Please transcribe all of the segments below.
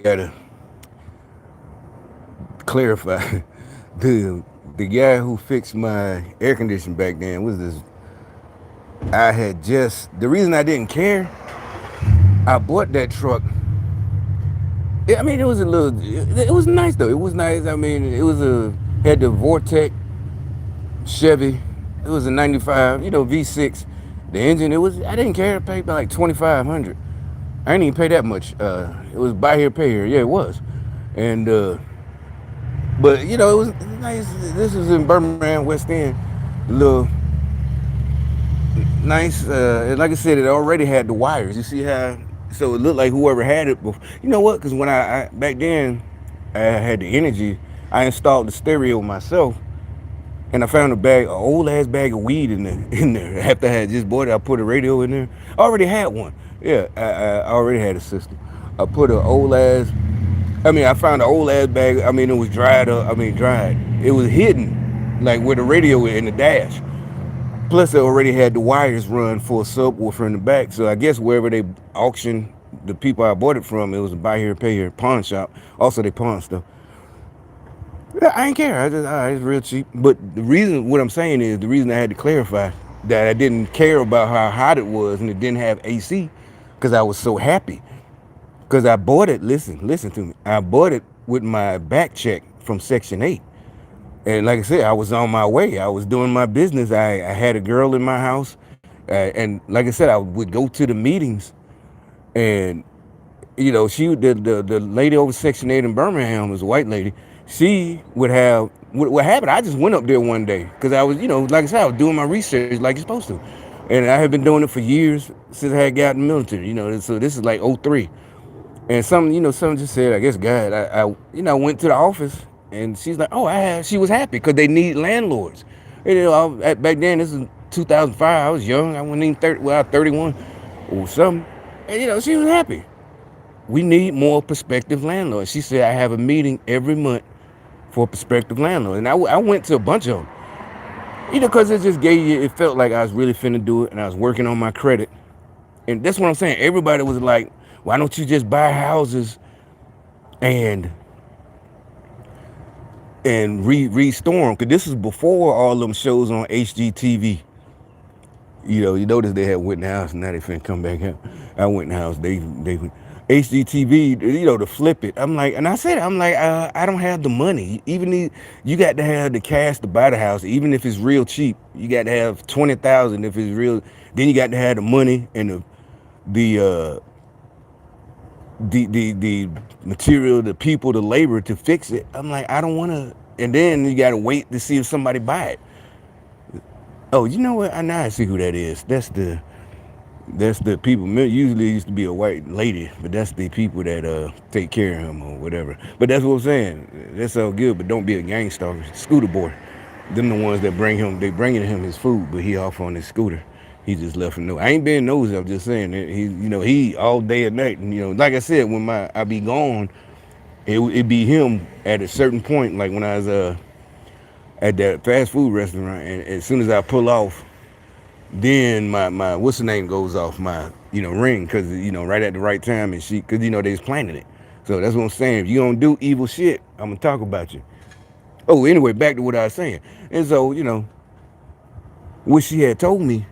gotta clarify. The guy who fixed my air conditioning back then was this. I had just the reason I didn't care. I bought that truck. I mean, it was a little. It was nice though. It was nice. I mean, it was a had the Vortec Chevy. It was a '95, V6. The engine. It was. I didn't care. I paid about like 2,500. I didn't even pay that much. It was buy here, pay here. Yeah, it was. And but it was nice. This was in Birmingham, West End. Little nice. And like I said, it already had the wires. You see how? So it looked like whoever had it before. You know what? Because when I back then, I had the energy. I installed the stereo myself, and I found an old ass bag of weed in there. In there, after I had just bought it, I put a radio in there. I already had one. Yeah, I already had a system. I put an old ass. I mean, I found an old ass bag. I mean, it was dried up. I mean, dried. It was hidden, like where the radio in the dash. Plus, they already had the wires run for a subwoofer in the back. So I guess wherever they auctioned the people I bought it from, it was a buy here, pay here pawn shop. Also, they pawn stuff. Yeah, I ain't care. It's real cheap. But what I'm saying is, the reason I had to clarify that I didn't care about how hot it was and it didn't have AC, because I was so happy. Because I bought it. Listen to me. I bought it with my back check from Section 8. And like I said, I was on my way. I was doing my business. I had a girl in my house. And like I said, I would go to the meetings. And, the lady over Section 8 in Birmingham was a white lady. She would have, what happened, I just went up there one day. Because I was, like I said, I was doing my research like you're supposed to. And I had been doing it for years since I had gotten military. So this is like '03. And some just said, I guess God, I went to the office and she's like, oh, she was happy because they need landlords. And, back then, this is 2005. I was young. I wasn't even 30, well, I was 31 or something. And, she was happy. We need more prospective landlords. She said, I have a meeting every month for prospective landlords. And I went to a bunch of them. Because it just it felt like I was really finna do it and I was working on my credit. And that's what I'm saying. Everybody was like, why don't you just buy houses and restore them? Because this is before all them shows on HGTV. You notice they had Whitney House, and now they finna come back out. I Whitney House, they HGTV, to flip it. I'm like, I don't have the money. You got to have the cash to buy the house, even if it's real cheap. You got to have 20,000 if it's real. Then you got to have the money and the the material, the people, the labor to fix it. I'm like, I don't want to. And then you got to wait to see if somebody buy it. Oh, you know what? Now I see who that is. That's the people. Usually it used to be a white lady, but that's the people that take care of him or whatever. But that's what I'm saying. That's all good, but don't be a gang stalker. Scooter boy. Them the ones that they bringing him his food, but he off on his scooter. He just left him. No, I ain't being nosy. I'm just saying that he all day and night. And like I said, when I be gone, it be him at a certain point. Like when I was at that fast food restaurant, and as soon as I pull off, then my what's the name goes off my ring, because right at the right time, and because they was planning it. So that's what I'm saying. If you don't do evil shit, I'm gonna talk about you. Oh, anyway, back to what I was saying. And so what she had told me,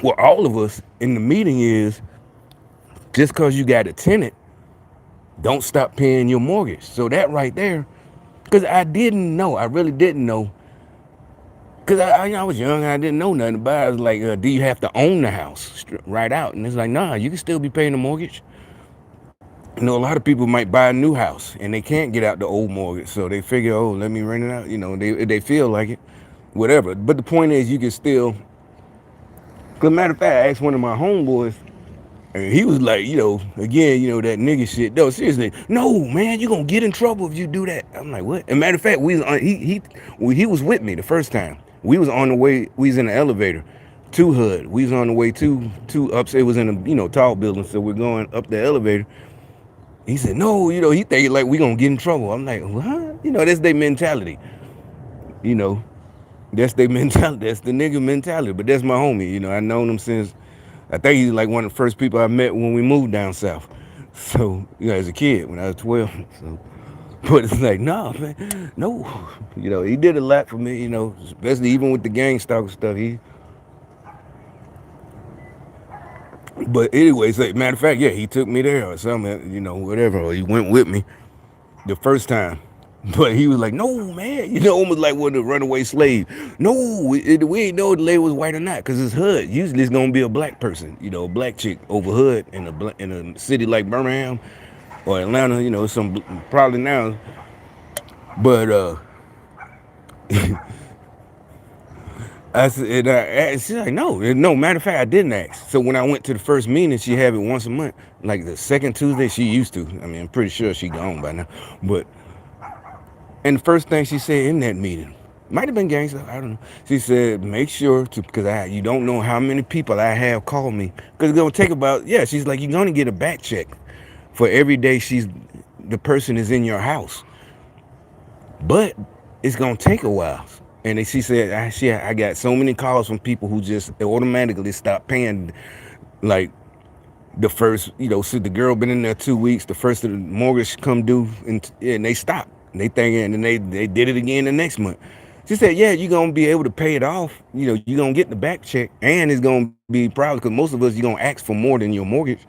well, all of us in the meeting is, just because you got a tenant, don't stop paying your mortgage. So that right there, because I didn't know, I really didn't know, because I was young and I didn't know nothing about it. I was like, do you have to own the house right out? And it's like, nah, you can still be paying the mortgage. A lot of people might buy a new house and they can't get out the old mortgage, so they figure, oh, let me rent it out. They feel like it, whatever. But the point is, you can still. Cause matter of fact, I asked one of my homeboys, and he was like, again, that nigga shit. No, seriously, no, man, you gonna get in trouble if you do that. I'm like, what? And matter of fact, he was with me the first time. We was on the way. We was in the elevator to HUD. We was on the way to ups. It was in a tall building, so we're going up the elevator. He said, no, he think like we gonna get in trouble. I'm like, what? That's their mentality. You know, that's their mentality. That's the nigga mentality. But that's my homie. I known him since I think he's like one of the first people I met when we moved down south. So, as a kid when I was 12. So, but it's like, nah, man, no. He did a lot for me, especially even with the gang stalker stuff. But anyways, like, matter of fact, yeah, he took me there or something, whatever, or he went with me the first time. But he was like, no, man, almost like one of the runaway slave. No, we ain't know the lady was white or not, because it's hood. Usually it's gonna be a black person, a black chick over hood in a city like Birmingham or Atlanta, some probably now. But I said, she's like, no. Matter of fact, I didn't ask. So when I went to the first meeting, she have it once a month, like the second Tuesday. She used to. I mean, I'm pretty sure she gone by now. But and the first thing she said in that meeting, might have been gangster, I don't know. She said, make sure to, because you don't know how many people I have called me, because it's gonna take about, she's like, you're gonna get a back check for every day the person is in your house, but it's gonna take a while. And she said, I got so many calls from people who just automatically stop paying, like the first, so the girl been in there 2 weeks, the first of the mortgage come due, and they stop. And they thinking, and they did it again the next month. She said, yeah, you're gonna be able to pay it off. You're gonna get the back check, and it's gonna be probably, because most of us, you're gonna ask for more than your mortgage,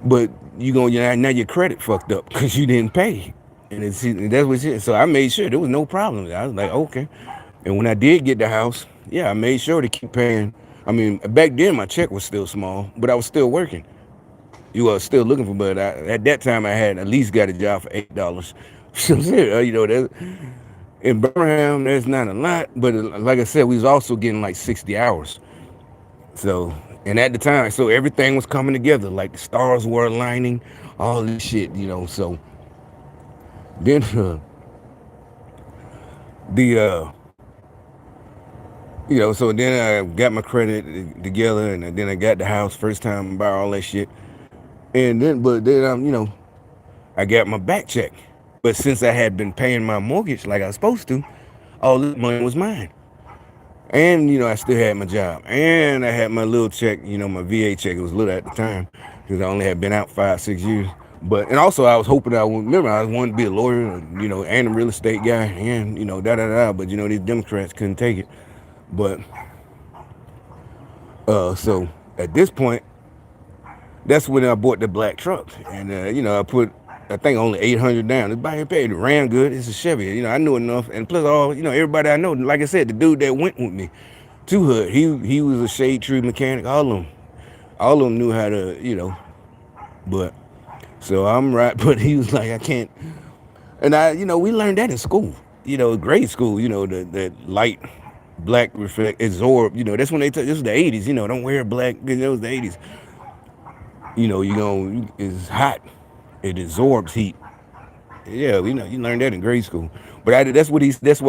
but now your credit fucked up because you didn't pay. And that's what she. So I made sure there was no problem. I was like, okay. And when I did get the house, I made sure to keep paying. I mean, back then my check was still small, but I was still working. You were still looking for, but at that time I had at least got a job for $8. So that in Birmingham, that's not a lot, but like I said, we was also getting like 60 hours. So, and at the time, so everything was coming together, like the stars were aligning, all this shit, so then so then I got my credit together, and then I got the house first time, buy all that shit. And then, I got my back check. But since I had been paying my mortgage like I was supposed to, all this money was mine. And, I still had my job. And I had my little check, my VA check. It was little at the time because I only had been out 5-6 years. And also I was hoping I wanted to be a lawyer, and a real estate guy, and, But, these Democrats couldn't take it. But, so at this point, that's when I bought the black truck. And, I put, I think only 800 down. It's buying paid. It ran good. It's a Chevy. I knew enough. And plus everybody I know, like I said, the dude that went with me to hood, he was a shade tree mechanic. All of them knew how to, but so I'm right. But he was like, I can't. And we learned that in school, grade school, the light black reflect absorb, that's when this was the 80s, don't wear black, because it was the 80s. It's hot. It absorbs heat. Yeah, you learned that in grade school. But that's why,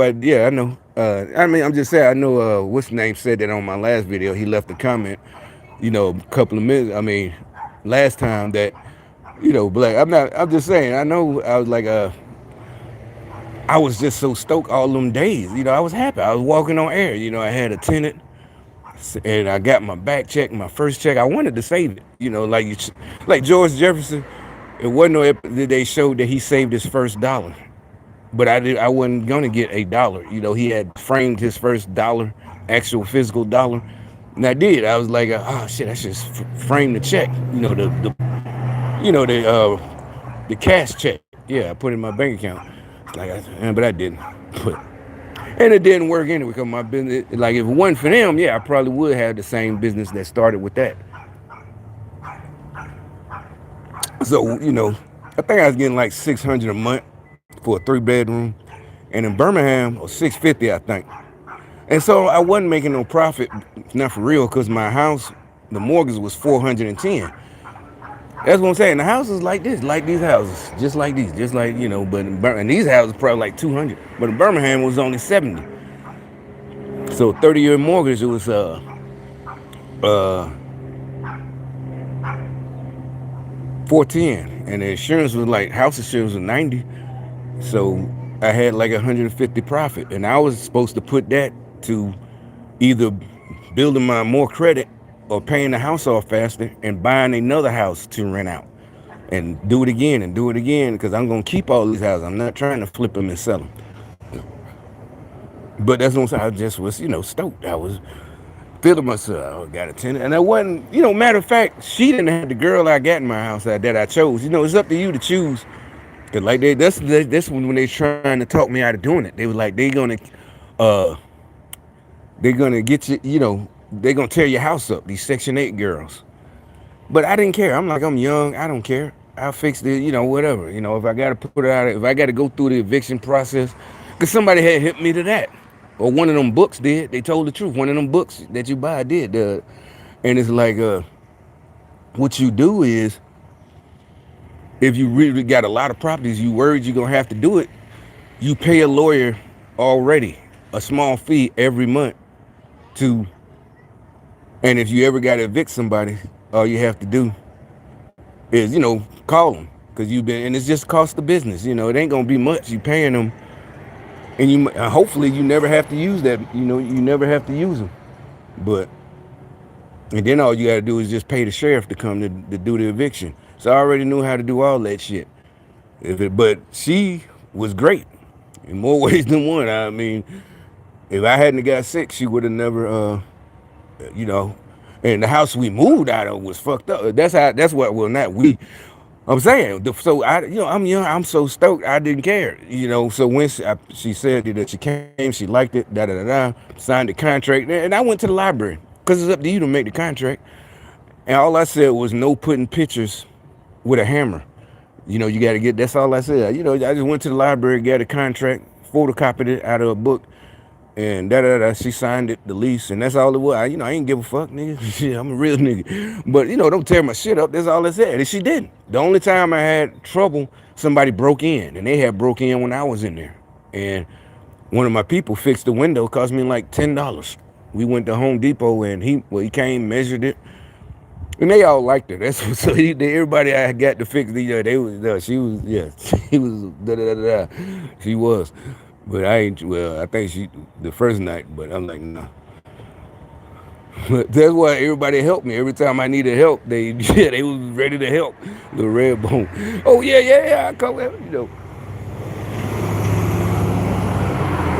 I know. I mean, I'm just saying, I know, what's the name said that on my last video. He left a comment, a couple of minutes, last time that, black. I'm just saying, I know, I was like, I was just so stoked all them days. I was happy. I was walking on air. I had a tenant, and I got my back check, my first check. I wanted to save it, like George Jefferson. It wasn't no episode they showed that he saved his first dollar, but I wasn't gonna get $1. He had framed his first dollar, actual physical dollar, and I did. I was like, oh shit, I should frame the check. The cash check. Yeah, I put it in my bank account. But I didn't. And it didn't work anyway because my business, like if it wasn't for them, I probably would have the same business that started with that. So, I think I was getting like $600 a month for a 3-bedroom. And in Birmingham, or $650, I think. And so I wasn't making no profit, not for real, because my house, the mortgage was $410. That's what I'm saying. The houses like this, like these houses, just like these, but and these houses probably like $200. But in Birmingham, it was only $70. So 30-year mortgage, it was $410, and the insurance was like, house insurance was $90. So I had like $150 profit, and I was supposed to put that to either building my more credit or paying the house off faster and buying another house to rent out and do it again and do it again because I'm gonna keep all these houses. I'm not trying to flip them and sell them. But that's what I'm saying. I just was, stoked. I was feeling myself. I got a tenant, and I wasn't, matter of fact, she didn't have the girl I got in my house that I chose. It's up to you to choose. Cause like that's when they trying to talk me out of doing it. They was like uh they're gonna get you, they're gonna tear your house up. These Section 8 girls. But I didn't care. I'm like, I'm young. I don't care. I'll fix it, whatever. If I got to put it out, if I got to go through the eviction process, because somebody had hit me to that. Or one of them books did. They told the truth. One of them books that you buy did. And it's like, what you do is, if you really got a lot of properties, you worried you're going to have to do it, you pay a lawyer already a small fee every month to, and if you ever got to evict somebody, all you have to do is, call them. Because and it's just cost of business. It ain't going to be much. You paying them, and hopefully you never have to use that. You never have to use them. But, and then all you got to do is just pay the sheriff to come to do the eviction. So I already knew how to do all that shit. But she was great in more ways than one. I mean, if I hadn't got sick, she would have never, and the house we moved out of was fucked up. Not we. I'm saying, so I'm young, I'm so stoked, I didn't care, So when she said that she came, she liked it, signed the contract, and I went to the library because it's up to you to make the contract. And all I said was no putting pictures with a hammer. You got to get. That's all I said. I just went to the library, got a contract, photocopied it out of a book. And she signed it, the lease, and that's all it was. I ain't give a fuck, nigga. Shit, I'm a real nigga. But, don't tear my shit up. That's all it said. And she didn't. The only time I had trouble, somebody broke in, and they had broke in when I was in there. And one of my people fixed the window, cost me like $10. We went to Home Depot, and he came, measured it, and they all liked it. That's what, so everybody I got to fix she was, she was, she was. But I think the first night, but I'm like, nah. But that's why everybody helped me. Every time I needed help, they was ready to help. The red bone. Oh, yeah, I come,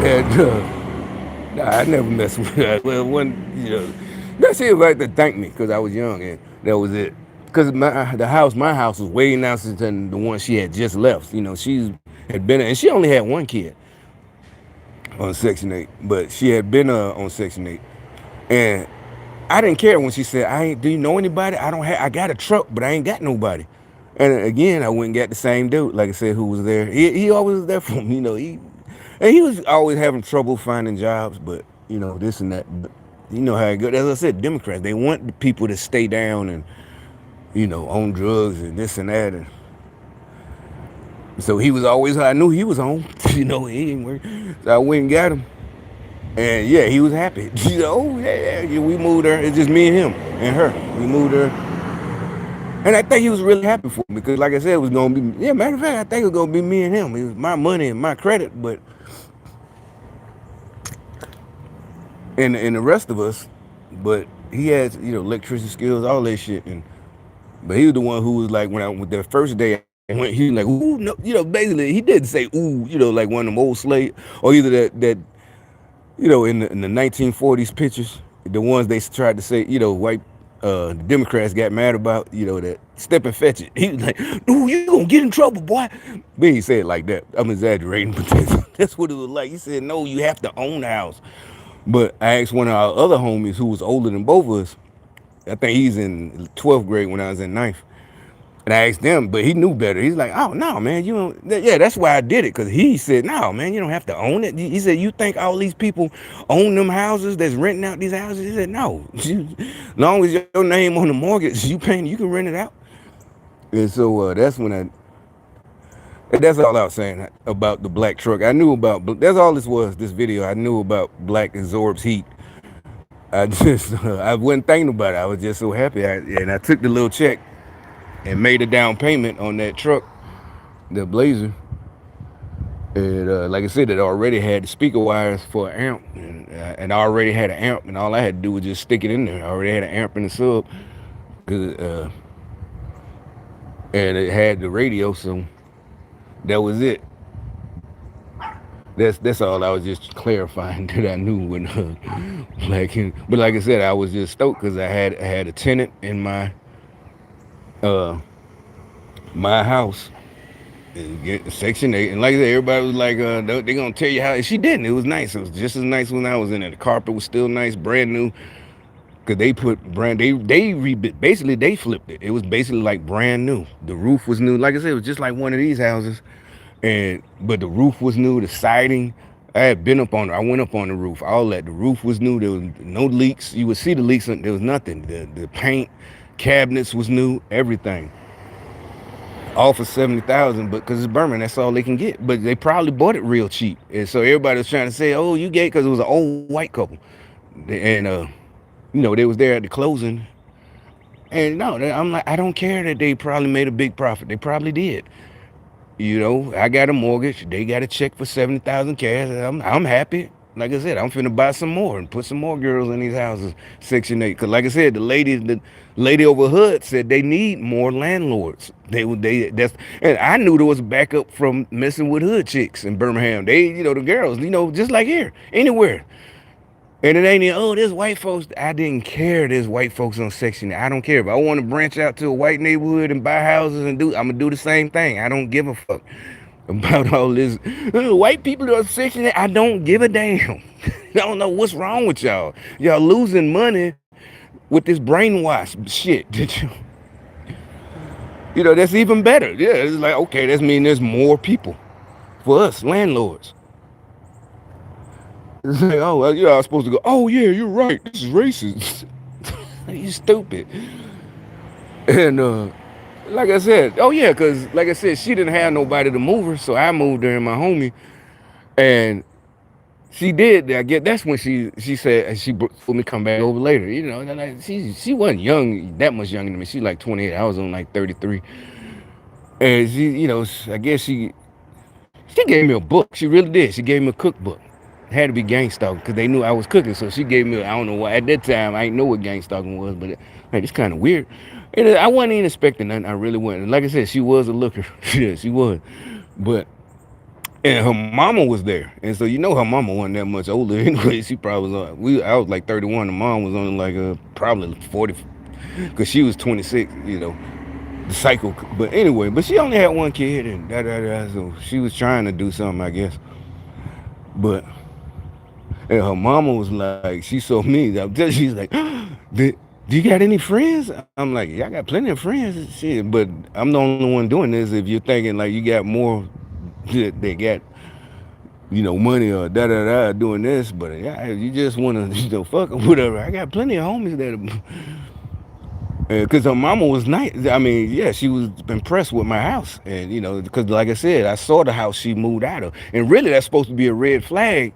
And, nah, I never messed with that. Well, that shit like to thank me because I was young, and that was it. Because my house was way nicer than the one she had just left. She had been, and she only had one kid on Section 8, but she had been on Section 8, and I didn't care when she said, do you know anybody? I got a truck, but I ain't got nobody. And again, I went and got the same dude, like I said, who was there. He always was there for me, he was always having trouble finding jobs, but this and that. But you know how it goes. As I said, Democrats, they want the people to stay down and on drugs and this and that, and so he was always, I knew he was on. He ain't working. So I went and got him. And yeah, he was happy. Yeah, we moved her. It's just me and him and her. We moved her. And I think he was really happy for me because, like I said, it was going to be, matter of fact, I think it was going to be me and him. It was my money and my credit, but, and the rest of us, but he had, electricity skills, all that shit. But he was the one who was like, with the first day, he was like, ooh, no, basically, he didn't say, ooh, like one of them old slave, or either that in the 1940s pictures, the ones they tried to say, white the Democrats got mad about, that step and fetch it. He was like, ooh, you gonna get in trouble, boy. But he said it like that. I'm exaggerating, but that's what it was like. He said, no, you have to own the house. But I asked one of our other homies who was older than both of us. I think he's in 12th grade when I was in 9th. And I asked them, but he knew better. He's like, oh, no, man, you don't. Yeah, that's why I did it, because he said, no, man, you don't have to own it. He said, you think all these people own them houses that's renting out these houses? He said, no. As long as your name on the mortgage, you can rent it out. And so that's all I was saying about the black truck. I knew about, that's all this was, this video. I knew about black absorbs heat. I wasn't thinking about it. I was just so happy. And I took the little check and made a down payment on that truck, the Blazer. And like I said, it already had the speaker wires for an amp, and I already had an amp, and all I had to do was just stick it in there. I already had an amp in the sub, 'cause, and it had the radio, so that was it. That's all I was just clarifying that I knew when but like I said, I was just stoked because I had a tenant in uh my house, get Section 8, and like I said, everybody was like, they gonna tell you how. She didn't. It was nice. It was just as nice when I was in there. The carpet was still nice, brand new. Cause they put brand, basically they flipped it. It was basically like brand new. The roof was new. Like I said, it was just like one of these houses, and but the roof was new. The siding, I had been up on it. I went up on the roof. All that. The roof was new. There was no leaks. You would see the leaks. There was nothing. The paint, cabinets was new. Everything. All for 70,000, but because it's Birmingham, that's all they can get. But they probably bought it real cheap, and so everybody was trying to say, "Oh, you get," because it was an old white couple, and they was there at the closing, and no, I'm like, I don't care that they probably made a big profit. They probably did. I got a mortgage. They got a check for 70,000 cash. I'm happy. Like I said, I'm finna buy some more and put some more girls in these houses, Section 8. Cause like I said, the lady over Hood said they need more landlords. And I knew there was backup from messing with hood chicks in Birmingham. The girls, just like here, anywhere. And it ain't, there's white folks. I didn't care there's white folks on Section 8. I don't care. If I want to branch out to a white neighborhood and buy houses I'm gonna do the same thing. I don't give a fuck about all this. White people are Section 8. I don't give a damn. I don't know what's wrong with y'all. Y'all losing money with this brainwash shit. That's even better. Yeah, it's like, okay, that means there's more people for us, landlords. It's like, oh, well, I was supposed to go, oh, yeah, you're right. This is racist. You stupid. And like I said, oh, yeah, because like I said, she didn't have nobody to move her, so I moved her and my homie. And she did. I get that's when she said she for me come back over later. And like, she wasn't young, that much younger than me. She like 28. I was on like 33. And I guess she gave me a book. She really did. She gave me a cookbook. It had to be gang stalking because they knew I was cooking. So she gave me, I don't know why. At that time, I didn't know what gang stalking was, but like, it's kind of weird. And I wasn't even expecting nothing. I really wasn't. And like I said, she was a looker. Yeah, she was. But, and her mama was there. And so, her mama wasn't that much older anyway. She probably was I was like 31. The mom was only like probably 40 because she was 26, the cycle. But anyway, but she only had one kid and so she was trying to do something, I guess. But and her mama was like, she saw me. She's like, do you got any friends? I'm like, yeah, I got plenty of friends. Shit, but I'm the only one doing this. If you're thinking like you got more, they got, money or doing this, but yeah, you just want to, fuck or whatever. I got plenty of homies that. Because her mama was nice. I mean, yeah, she was impressed with my house. And, because like I said, I saw the house she moved out of. And really, that's supposed to be a red flag.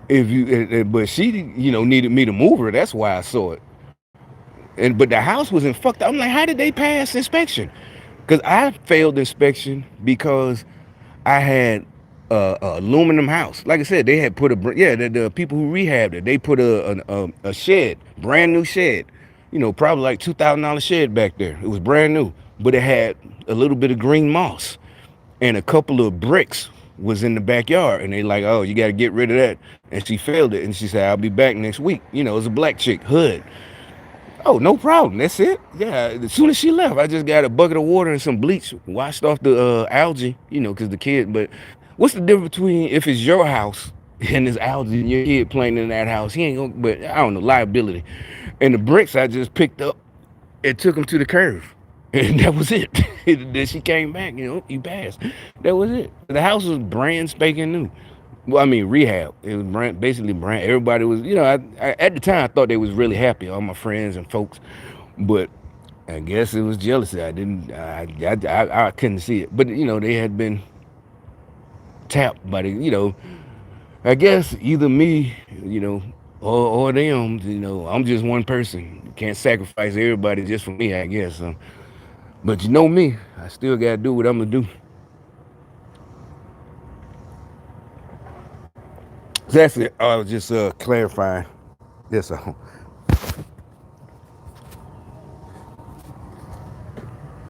But she, needed me to move her. That's why I saw it. But the house was in fucked up. I'm like, how did they pass inspection? Because I failed inspection because I had a aluminum house. Like I said, they had put the people who rehabbed it, they put a shed, brand new shed. Probably like $2,000 shed back there. It was brand new, but it had a little bit of green moss and a couple of bricks was in the backyard. And they like, oh, you got to get rid of that. And she failed it. And she said, I'll be back next week. It was a black chick, Hood. Oh, no problem. That's it. Yeah. As soon as she left, I just got a bucket of water and some bleach, washed off the algae, because the kid. But what's the difference between if it's your house and there's algae and your kid playing in that house? He ain't gonna, but I don't know, liability. And the bricks I just picked up and took them to the curve. And that was it. Then she came back, you passed. That was it. The house was brand spanking new. Well, I mean, rehab. It was basically brand. Everybody was, at the time I thought they was really happy, all my friends and folks. But I guess it was jealousy. I couldn't see it. But, they had been tapped by I guess either me, or them, I'm just one person. Can't sacrifice everybody just for me, I guess. So. But me, I still got to do what I'm going to do. That's it. I was just clarifying. That's all.